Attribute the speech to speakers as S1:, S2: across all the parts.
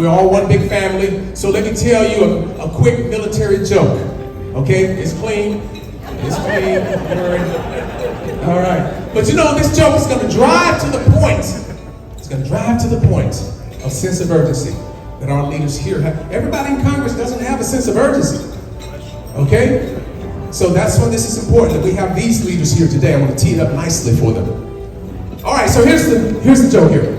S1: We're all one big family. So let me tell you a quick military joke. Okay, it's clean. It's clean. All right. But you know, this joke is going to drive to the point. It's going to drive to the point of sense of urgency that our leaders here have. Everybody in Congress doesn't have a sense of urgency. Okay? So that's why this is important, that we have these leaders here today. I want to tee it up nicely for them. All right, so here's the joke here.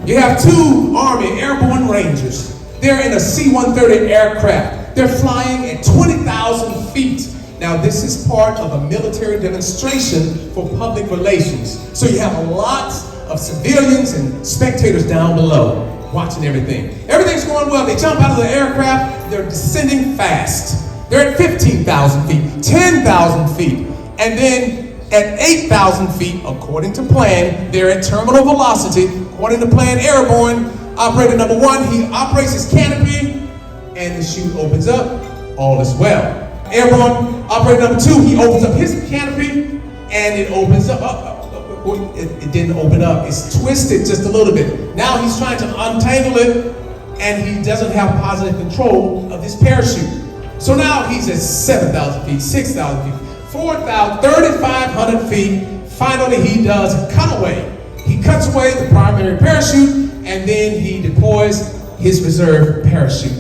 S1: You have two Army Airborne Rangers. They're in a C-130 aircraft. They're flying at 20,000 feet. Now, this is part of a military demonstration for public relations. So you have lots of civilians and spectators down below watching everything. Everything's going well. They jump out of the aircraft. They're descending fast. They're at 15,000 feet, 10,000 feet, and then at 8,000 feet, according to plan, they're at terminal velocity. According to plan, Airborne operator number 1, he operates his canopy, and the chute opens up. All is well. Airborne operator number 2, he opens up his canopy, and it opens up. It didn't open up. It's twisted just a little bit. Now he's trying to untangle it, and he doesn't have positive control of this parachute. So now he's at 7,000 feet, 6,000 feet, 4,000, 3,500 feet. Finally, he does a cutaway. He cuts away the primary parachute, and then he deploys his reserve parachute.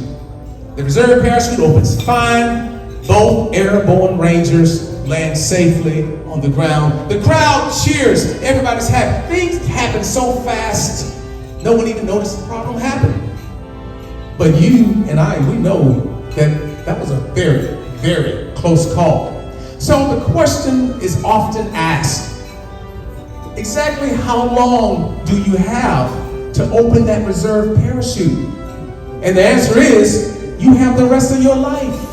S1: The reserve parachute opens fine. Both Airborne Rangers land safely on the ground. The crowd cheers. Everybody's happy. Things happen so fast, no one even noticed the problem happened. But you and I, we know that was a very, very close call. So the question is often asked, exactly how long do you have to open that reserve parachute? And the answer is, you have the rest of your life.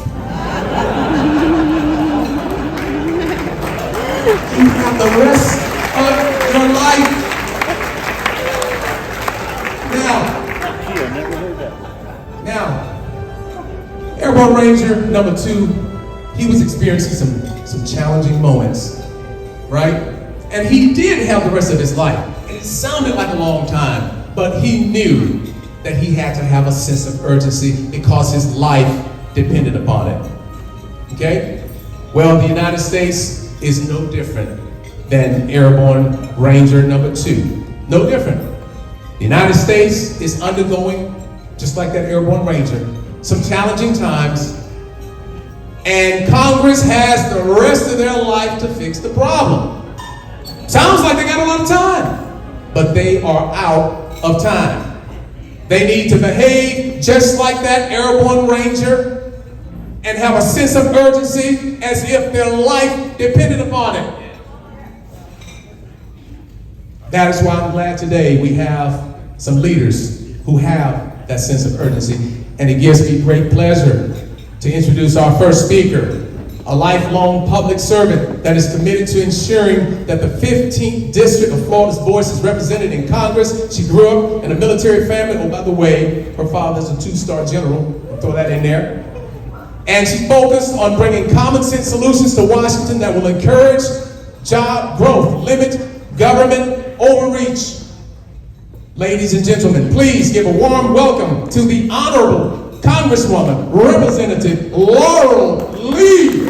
S1: You have the rest of your life. Now, Airborne Ranger number 2, he was experiencing some challenging moments, right? And he did have the rest of his life. And it sounded like a long time, but he knew that he had to have a sense of urgency because his life depended upon it. Okay? Well, the United States is no different than Airborne Ranger number 2. No different. The United States is undergoing, just like that Airborne Ranger, some challenging times, and Congress has the rest of their life to fix the problem. Sounds like they got a lot of time, but they are out of time. They need to behave just like that Airborne Ranger and have a sense of urgency as if their life depended upon it. That is why I'm glad today we have some leaders who have that sense of urgency. And it gives me great pleasure to introduce our first speaker, a lifelong public servant that is committed to ensuring that the 15th District of Florida's voice is represented in Congress. She grew up in a military family. Oh, by the way, her father's a 2-star general. I'll throw that in there. And she focused on bringing common sense solutions to Washington that will encourage job growth, limit government overreach. Ladies and gentlemen, please give a warm welcome to the Honorable Congresswoman, Representative Laurel Lee.